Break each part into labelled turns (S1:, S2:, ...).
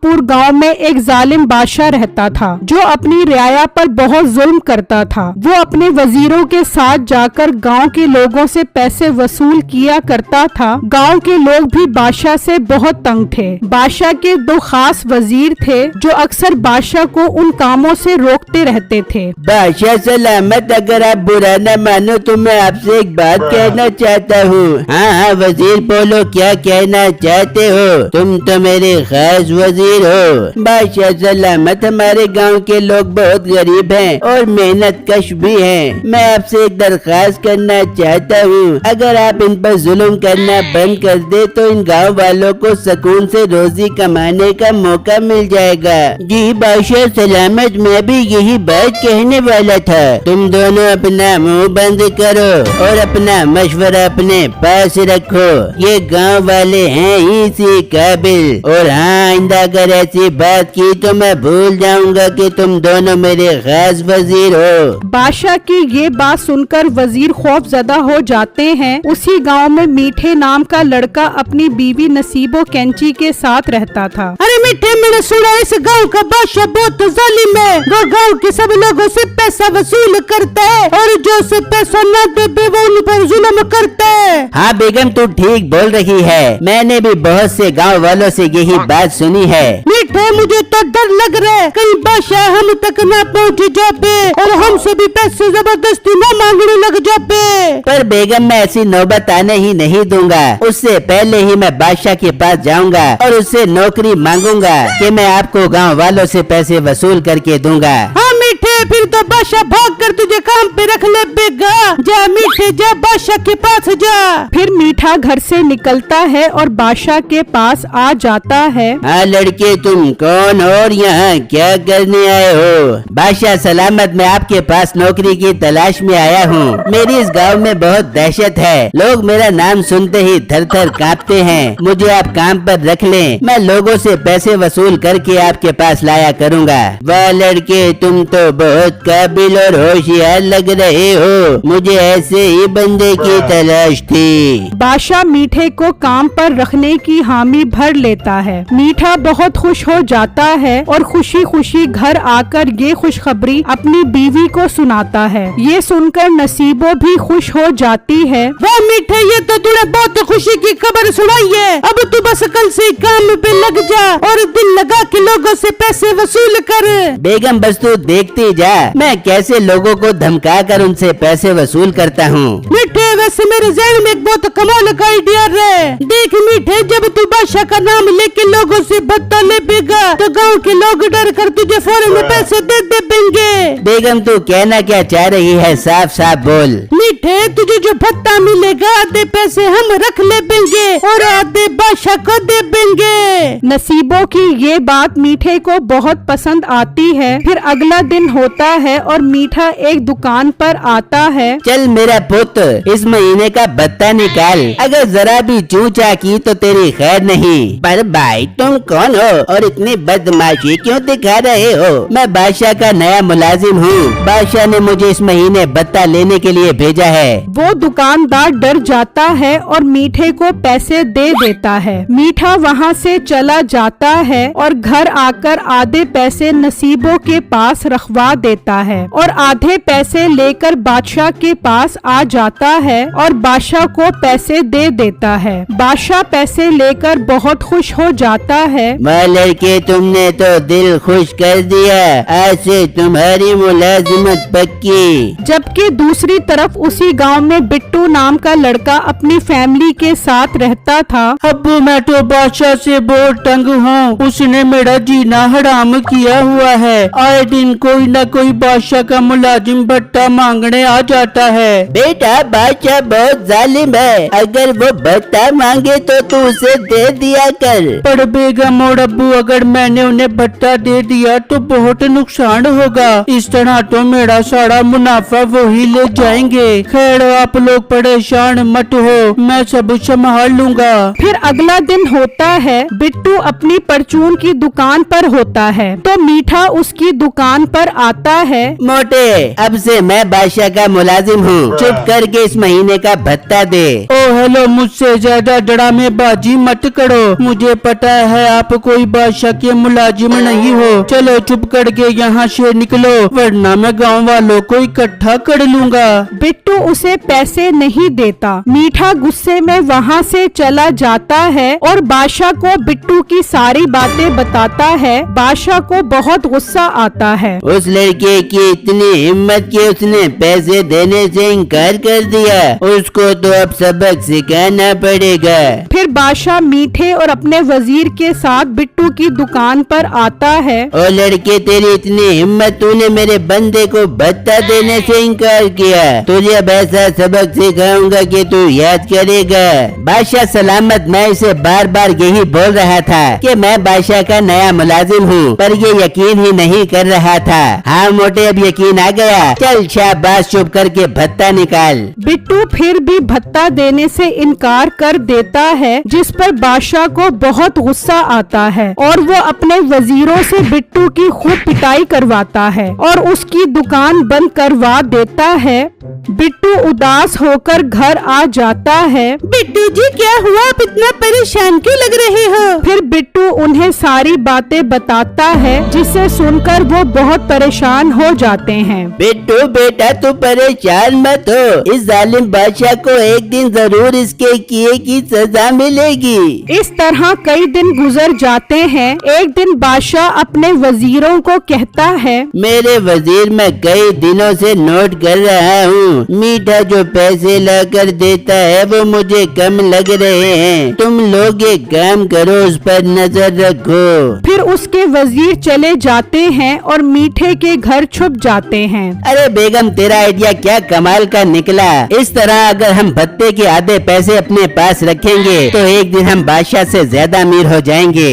S1: पहाड़पुर गांव में एक जालिम बादशाह रहता था जो अपनी रियाया पर बहुत जुल्म करता था। वो अपने वजीरों के साथ जाकर गांव के लोगों से पैसे वसूल किया करता था। गांव के लोग भी बादशाह से बहुत तंग थे। बादशाह के दो खास वजीर थे जो अक्सर बादशाह को उन कामों से रोकते रहते थे।
S2: बादशाह सलामत, अगर आप बुरा न मानो तो मैं आपसे एक बात कहना चाहता हूँ। हाँ वजीर बोलो, क्या कहना चाहते हो? तुम तो मेरे खास वजीर हो। बादशाह सलामत, हमारे गांव के लोग बहुत गरीब हैं और मेहनत कश भी हैं। मैं आपसे एक दरख्वास्त करना चाहता हूँ, अगर आप इन पर जुल्म करना बंद कर दे तो इन गांव वालों को सुकून से रोजी कमाने का मौका मिल जाएगा। जी बादशाह सलामत, मैं भी यही बात कहने वाला था। तुम दोनों अपना मुंह बंद करो और अपना मशवरा अपने पास रखो। ये गांव वाले हैं इसी काबिल, और हाँ आइंदा अगर ऐसी बात की तो मैं भूल जाऊंगा कि तुम दोनों मेरे खास वजीर हो।
S1: बादशाह की ये बात सुनकर वजीर खौफजदा हो जाते हैं। उसी गांव में मीठे नाम का लड़का अपनी बीवी नसीबो कैंची के साथ रहता था।
S3: अरे मीठे, मैंने सुना इस गांव का बादशाह बहुत जालिम है। वो गांव के सब लोगों से पैसा वसूल करता है और जो से पैसा न दे वो उन पर जुल्म करता है।
S2: हाँ बेगम, तू ठीक बोल रही है। मैंने भी बहुत से गांव वालों से यही बात सुनी है।
S3: मीठे, मुझे तो डर लग रहा है कहीं बादशाह हम तक न पहुँच जाए और हमसे भी पैसे जबरदस्ती न मांगने लग जाए।
S2: पर बेगम, मैं ऐसी नौबत आने ही नहीं दूंगा। उससे पहले ही मैं बादशाह के पास जाऊंगा और उससे नौकरी मांगूंगा कि मैं आपको गांव वालों से पैसे वसूल करके दूंगा।
S3: हाँ मीठे, फिर तो बादशाह भाग कर तुझे काम पे रख ले बेगा। जा मीठे, जा बादशाह के पास जा।
S1: फिर मीठा घर से निकलता है और बादशाह के पास आ जाता है।
S2: हाँ लड़के, तुम कौन और यहाँ क्या करने आए हो? बादशाह सलामत, मैं आपके पास नौकरी की तलाश में आया हूँ। मेरी इस गांव में बहुत दहशत है। लोग मेरा नाम सुनते ही थर थर कांपते हैं। मुझे आप काम पर रख लें, मैं लोगों से पैसे वसूल करके आपके पास लाया करूँगा। वाह लड़के, तुम तो बहुत काबिल और होशियार लग रहे हो। मुझे ऐसे ही बंदे की तलाश थी।
S1: बादशाह मीठे को काम पर रखने की हामी भर लेता है। मीठा बहुत खुश हो जाता है और खुशी खुशी घर आकर ये खुशखबरी अपनी बीवी को सुनाता है। ये सुनकर नसीबो भी खुश हो जाती है।
S3: वाह मीठे, ये तो तूने बहुत खुशी की खबर सुनाई है। अब तू बस कल से काम पे लग जा और दिल लगा के लोगों से पैसे वसूल कर।
S2: बेगम बस तू देखती जा, मैं कैसे लोगों को धमका कर उनसे पैसे वसूल करता हूँ।
S3: मीठे, वैसे मेरे ज़हन में एक बहुत कमाल का आइडिया है। देख मीठे, जब तू बादशाह का नाम लेके लोगों से भत्ता ले बेगा तो गांव के लोग डर कर तुझे फौरन में पैसे दे देंगे।
S2: बेगम तू कहना क्या चाह रही है, साफ साफ बोल।
S3: मीठे, तुझे जो भत्ता मिलेगा आधे पैसे हम रख लेंगे और आधे बादशाह को दे देंगे।
S1: नसीबो की ये बात मीठे को बहुत पसंद आती है। फिर अगला दिन होता है और मीठा एक दुकान पर आता है।
S2: चल मेरा पुत्र, इस महीने का भत्ता निकाल। अगर जरा भी चूचा की तो तेरी खैर नहीं। पर भाई तुम कौन हो और इतनी बदमाशी क्यों दिखा रहे हो? मैं बादशाह का नया मुलाजिम हूँ। बादशाह ने मुझे इस महीने भत्ता लेने के लिए भेजा है।
S1: वो दुकानदार डर जाता है और मीठे को पैसे दे देता है। मीठा वहाँ से चला जाता है और घर आकर आधे पैसे नसीबों के पास रखवा देता है और आधे पैसे लेकर बादशाह के पास आ जाता है और बादशाह को पैसे दे देता है। बादशाह पैसे लेकर बहुत खुश हो जाता है।
S2: वाह लड़के, तुमने तो दिल खुश कर दिया। आज से तुम्हारी मुलाजिमत पक्की।
S1: जबकि दूसरी तरफ उसी गांव में बिट्टू नाम का लड़का अपनी फैमिली के साथ रहता था।
S4: अब्बू, मैं तो बादशाह से बहुत तंग हूँ। उसने मेरा जीना हराम किया हुआ है। आए दिन कोई न कोई बादशाह का मुलाजिम भत्ता मांगने आ जाता है।
S2: बेटा, बादशाह बहुत जालिम है। अगर वो भत्ता मांगे तो तू उसे दे दिया कर।
S4: पर बेगम और अब्बू, अगर मैंने उन्हें भत्ता दे दिया तो बहुत नुकसान होगा। इस तरह तो मेरा सारा मुनाफा वो ही ले जाएंगे। खैर, आप लोग परेशान मत हो, मैं सब संभाल लूंगा।
S1: फिर अगला दिन होता है। बिट्टू अपनी परचून की दुकान पर होता है तो मीठा उसकी दुकान पर आता है।
S2: मोटे, अब से मैं बादशाह का मुलाजिम हूँ। चुप करके इस महीने का भत्ता दे।
S4: ओ चलो मुझसे ज्यादा ड्रामे बाजी मत करो, मुझे पता है आप कोई बादशाह के मुलाजिम नहीं हो। चलो चुप करके यहाँ से निकलो, वरना मैं गाँव वालों को इकट्ठा कर लूँगा।
S1: बिट्टू उसे पैसे नहीं देता। मीठा गुस्से में वहाँ से चला जाता है और बादशाह को बिट्टू की सारी बातें बताता है। बादशाह को बहुत गुस्सा आता है।
S2: उस लड़के की इतनी हिम्मत कि उसने पैसे देने से इनकार कर दिया, उसको तो अब सबक सिखाना पड़ेगा।
S1: फिर बादशाह मीठे और अपने वजीर के साथ बिट्टू की दुकान पर आता है।
S2: ओ लड़के, तेरी इतनी हिम्मत, तूने मेरे बंदे को भत्ता देने से इनकार किया, तुझे अब ऐसा सबक सिखाऊंगा कि तू याद करेगा। बादशाह सलामत, मैं इसे बार बार यही बोल रहा था कि मैं बादशाह का नया मुलाजिम हूँ, पर ये यकीन ही नहीं कर रहा था। हाँ मोटे, अब यकीन आ गया। चल शाबाश, चुप करके भत्ता निकाल।
S1: बिट्टू फिर भी भत्ता देने से इनकार कर देता है, जिस पर बादशाह को बहुत गुस्सा आता है और वो अपने वजीरों से बिट्टू की खूब पिटाई करवाता है और उसकी दुकान बंद करवा देता है। बिट्टू उदास होकर घर आ जाता है।
S3: बिट्टू जी क्या हुआ, आप इतना परेशान क्यों लग रहे हो?
S1: फिर बिट्टू उन्हें सारी बातें बताता है, जिसे सुनकर वो बहुत परेशान हो जाते हैं।
S2: बिट्टू बेटा, तू परेशान मत हो, इस जालिम बादशाह को एक दिन जरूर इसके किए की सजा मिलेगी।
S1: इस तरह कई दिन गुजर जाते हैं। एक दिन बादशाह अपने वजीरों को कहता है,
S2: मेरे वजीर, मैं कई दिनों से नोट कर रहा हूँ, मीठा जो पैसे ला कर देता है वो मुझे कम लग रहे हैं। तुम लोग एक काम करो, उस पर नजर रखो।
S1: फिर उसके वजीर चले जाते हैं और मीठे के घर छुप जाते हैं।
S2: अरे बेगम, तेरा आइडिया क्या कमाल का निकला। इस तरह अगर हम भत्ते के आधे पैसे अपने पास रखेंगे तो एक दिन हम बादशाह से ज्यादा अमीर हो जाएंगे।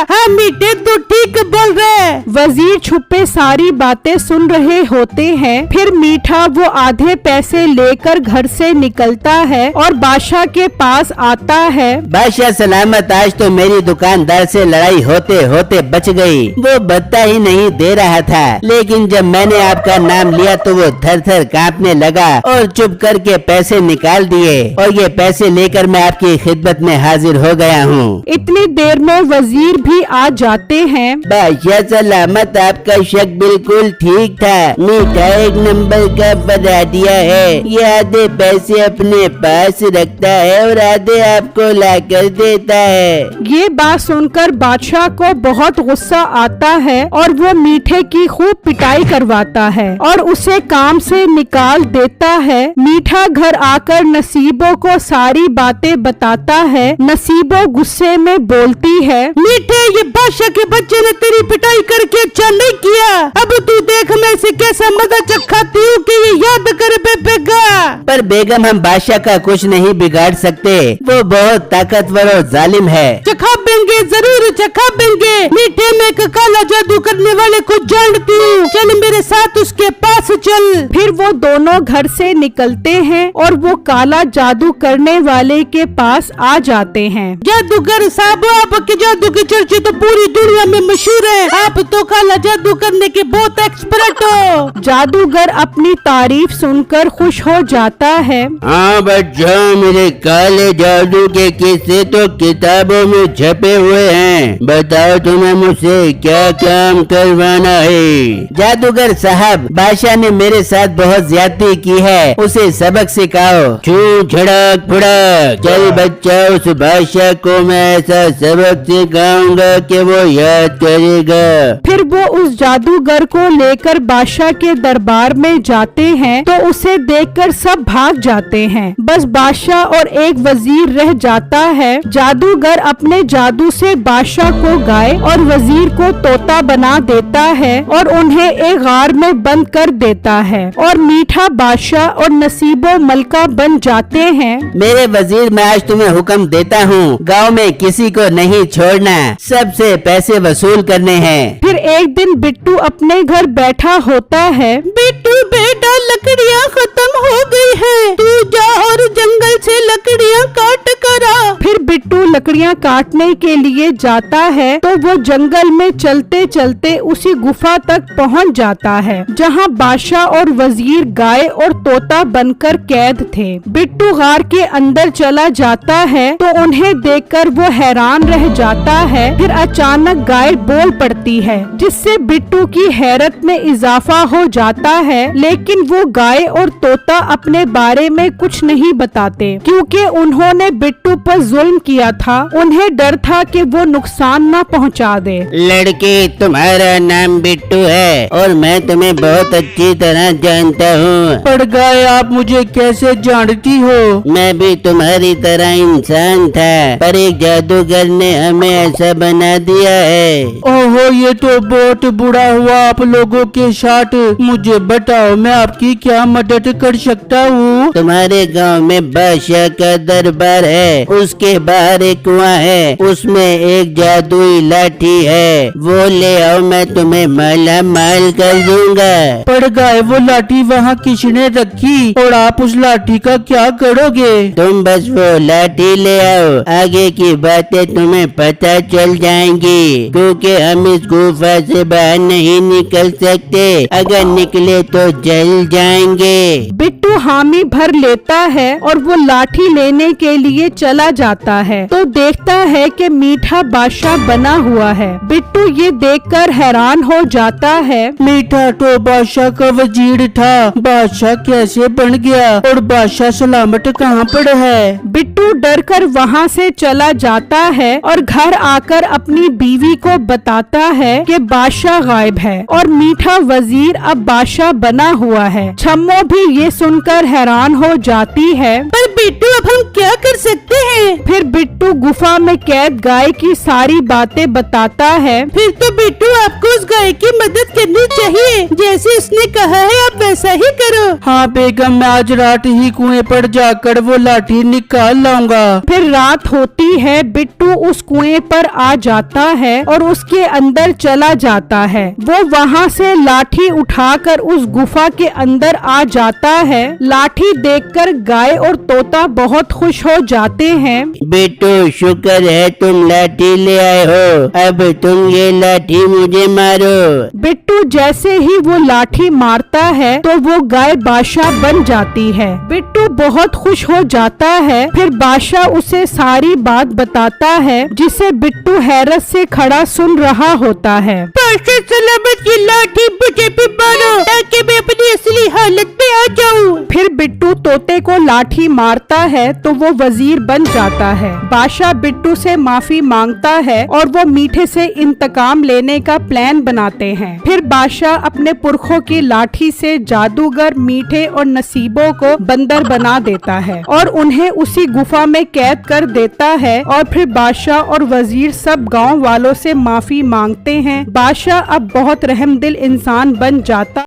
S3: हाँ मीठे, तू ठीक बोल रहे।
S1: वजीर छुपे सारी बातें सुन रहे होते हैं। फिर मीठा वो आधे पैसे लेकर घर से निकलता है और बादशाह के पास आता है।
S2: बादशाह सलामत, आज तो मेरी दुकानदार से लड़ाई होते होते बच गई। वो भत्ता ही नहीं दे रहा था, लेकिन जब मैंने आपका नाम लिया तो वो थर थर कांपने लगा और चुप करके पैसे निकाल दिए, और ये पैसे लेकर मैं आपकी खिदमत में हाजिर हो गया हूँ।
S1: इतनी देर में वजीर भी आ जाते हैं।
S2: बादशाह सलामत, आपका शक बिल्कुल ठीक था, मीठा एक नंबर का बराडिया है। ये आधे पैसे अपने पास रखता है और आधे आपको लाकर देता है।
S1: ये बात सुनकर बादशाह को बहुत गुस्सा आता है और वो मीठे की खूब पिटाई करवाता है और उसे काम से निकाल देता है। मीठा घर आकर नसीबो को सारी बातें बताता है। नसीबो गुस्से में बोलती है,
S3: मीठे, ये बादशाह के बच्चे ने तेरी पिटाई करके अच्छा नहीं किया। अब तू देख मैं इसे कैसा मजा चखाती हूँ कि ये याद कर बेगा।
S2: पर बेगम, हम बादशाह का कुछ नहीं बिगाड़ सकते, वो बहुत ताकतवर और जालिम है।
S3: चखा बेंगे, जरूर चखा बेंगे। मीठे, में एक काला जादू करने वाले को जानती हूँ, चल मेरे साथ उसके पास चल।
S1: फिर वो दोनों घर से निकलते हैं और वो काला जादू करने वाले के पास आ जाते हैं।
S3: जादूगर साहब, आपके जादू की चर्चा तो पूरी दुनिया में मशहूर है। आप तो काला जादू करने के बहुत एक्सपर्ट हो।
S1: जादूगर अपनी तारीफ सुनकर खुश हो जाता है।
S2: हाँ बच्चा, मेरे काले जादू के किस्से तो किताबों में छपे हुए हैं। बताओ तुम्हें मुझसे क्या काम करवाना है। जादूगर साहब, बादशाह ने मेरे साथ बहुत ज्यादती की है, उसे सबक सिखाओ। छू झड़क फुड़क। चल बच्चा, उस बादशाह को मैं ऐसा सबक सिखाऊंगा कि वो याद करेगा।
S1: फिर वो उस जादूगर को लेकर बादशाह के दरबार में जाते हैं तो उसे देखकर सब भाग जाते हैं। बस बादशाह और एक वजीर रह जाता है। जादूगर अपने जादू से बादशाह को गाय और वजीर को तोता बना देता है और उन्हें एक गार में बंद कर देता है और मीठा बादशाह और नसीबो मलका बन जाते हैं।
S2: मेरे वजीर, मैं आज तुम्हें हुक्म देता हूँ, गांव में किसी को नहीं छोड़ना, सबसे पैसे वसूल करने हैं।
S1: फिर एक दिन बिट्टू अपने घर बैठा होता है।
S3: बिट्टू बेटा, लकड़ियाँ खत्म हो गई हैं, तू जा और जंगल से लकड़ियाँ काट कर आ,
S1: फिर बिट्टू लकड़ियाँ काटने के लिए जाता है तो वो जंगल में चलते चलते उसी गुफा तक पहुंच जाता है जहां बादशाह और वजीर गाय और तोता बनकर कैद थे। बिट्टू गार के अंदर चला जाता है तो उन्हें देखकर वो हैरान रह जाता है। फिर अचानक गाय बोल पड़ती है जिससे बिट्टू की हैरत में इजाफा हो जाता है, लेकिन वो गाय और तोता अपने बारे में कुछ नहीं बताते क्योंकि उन्होंने बिट्टू पर जुल्म किया था। उन्हें डर था कि वो नुकसान न पहुंचा दे।
S2: लड़के, तुम्हारा नाम बिट्टू है और मैं तुम्हें बहुत अच्छी तरह जानता हूँ।
S4: पर गाय, आप मुझे कैसे जानती हो?
S2: मैं भी तुम्हारी तरह इंसान था, पर एक जादूगर ने हमें ऐसा बना दिया है।
S4: ओहो, ये तो बहुत बुरा हुआ आप लोगों के साथ। मुझे बताओ, मैं आपकी क्या मदद कर सकता हूँ?
S2: तुम्हारे गांव में बादशाह का दरबार है, उसके बाहर एक कुआं है, उसमें एक जादुई लाठी है, वो ले आओ, मैं तुम्हें माला माल कर दूंगा।
S4: पर गाय, वो लाठी वहाँ किसने रखी और आप उस लाठी का क्या करोगे?
S2: तुम बस वो लाठी ले आओ, आगे की बातें तुम्हें पता चल जाएंगी, क्योंकि हम इस गुफा से बाहर नहीं निकल सकते, अगर निकले तो जल जाएंगे।
S1: बिट्टू हामी भर लेता है और वो लाठी लेने के लिए चला जाता है तो देखता है कि मीठा बादशाह बना हुआ है। बिट्टू ये देखकर हैरान हो जाता है।
S4: मीठा तो बादशाह का वजीर था, बादशाह कैसे बन गया और बादशाह सलामत कहाँ पर है?
S1: बिट्टू डरकर वहाँ से चला जाता है और घर आकर अपनी बीवी को बताता है कि बादशाह गायब है और मीठा वजीर अब बादशाह बना हुआ है। छम्मो भी ये सुनकर हैरान हो जाती है।
S3: पर बिट्टू, अब हम क्या कर सकते हैं?
S1: फिर बिट्टू गुफा में कैद गाय की सारी बातें बताता है।
S3: फिर तो बिट्टू, आपको उस गाय की मदद करनी चाहिए, जैसे उसने कहा है आप वैसा ही करो।
S4: हाँ बेगम, मैं आज रात ही कुएं पर जाकर वो लाठी निकाल लाऊंगा।
S1: फिर रात होती है। बिट्टू उस कुएं पर आ जाता है और उसके अंदर चला जाता है। वो वहाँ से लाठी उठाकर उस गुफा के अंदर आ जाता है। लाठी देखकर गाय और तोता बहुत खुश हो जाते हैं।
S2: बिट्टू, शुक्र है तुम लाठी ले आए हो, अब तुम ये लाठी मुझे मारो।
S1: बिट्टू जैसे ही वो लाठी मारता है तो वो गाय बादशाह बन जाती है। बिट्टू बहुत खुश हो जाता है। फिर बादशाह उसे सारी बात बताता है जिसे बिट्टू हैरत से खड़ा सुन रहा होता है।
S3: बादशाह सलामत, ये लाठी मुझे भी मारो ताकि मैं अपनी असली हालत में आ जाऊँ।
S1: फिर बिट्टू तोते को लाठी मारता है तो वो वजीर बन जाता है। बादशाह बिट्टू से माफी मांगता है और वो मीठे से इंतकाम लेने का प्लान बनाते हैं। फिर बादशाह अपने पुरखों की लाठी से जादूगर मीठे और नसीबों को बंदर बना देता है और उन्हें उसी गुफा में कैद कर देता है। और फिर बादशाह और वजीर सब गांव वालों से माफी मांगते हैं। बादशाह अब बहुत रहमदिल इंसान बन जाता